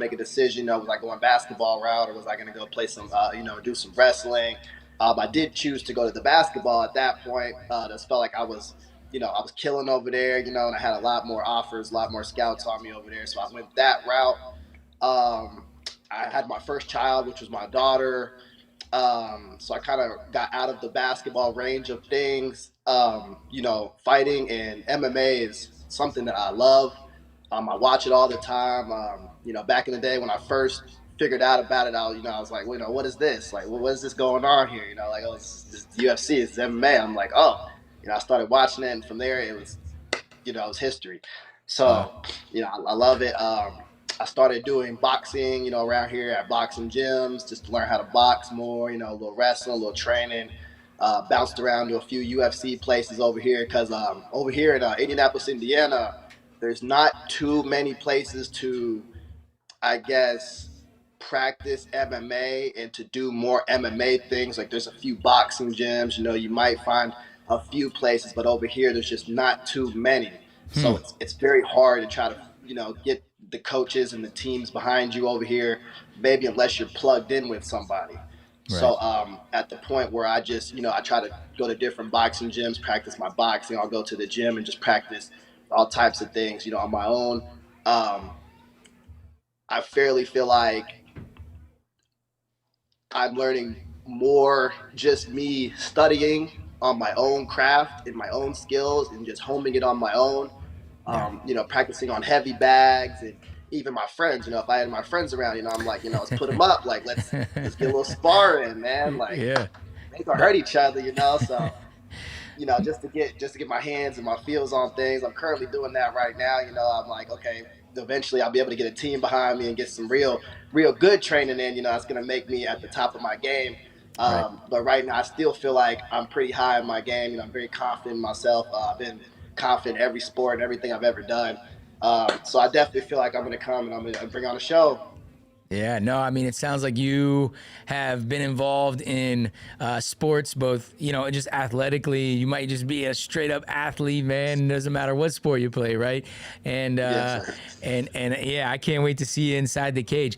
make a decision. Was I going basketball route, or was I going to go play some, do some wrestling? I did choose to go to the basketball at that point. Just felt like I was killing over there, and I had a lot more offers, a lot more scouts on me over there. So I went that route. Um, I had my first child, which was my daughter. So I kind of got out of the basketball range of things. Fighting and MMA is something that I love. I watch it all the time. Back in the day when I first figured out about it, I was like, what is this? Like, what is this going on here? Like, oh, it's UFC, it's MMA. I'm like, oh, I started watching it, and from there it was history. Wow. So, I love it. I started doing boxing, around here at boxing gyms just to learn how to box more, a little wrestling, a little training. Bounced around to a few UFC places over here because over here in Indianapolis, Indiana, there's not too many places to, I guess, practice MMA and to do more MMA things. Like there's a few boxing gyms, you might find a few places, but over here there's just not too many. Hmm. So it's very hard to try to get the coaches and the teams behind you over here, maybe unless you're plugged in with somebody. Right. So at the point where I just I try to go to different boxing gyms, practice my boxing. I'll go to the gym and just practice all types of things, on my own. Um, I fairly feel like I'm learning more just me studying on my own craft and my own skills and just homing it on my own. Yeah. Practicing on heavy bags and even my friends. If I had my friends around, I'm like, let's put them up. Like let's get a little sparring, man. Like Yeah. they can No. hurt each other, So just to get my hands and my feels on things. I'm currently doing that right now. I'm like, okay, eventually I'll be able to get a team behind me and get some real good training in. It's going to make me at the top of my game. Right. But right now, I still feel like I'm pretty high in my game. I'm very confident in myself. I've been confident in every sport and everything I've ever done. So I definitely feel like I'm going to come and I'm going to bring on a show. Yeah, no, I mean, it sounds like you have been involved in sports, both, just athletically. You might just be a straight up athlete, man. Doesn't matter what sport you play, right? And Yes, uh, sir. and yeah, I can't wait to see you inside the cage.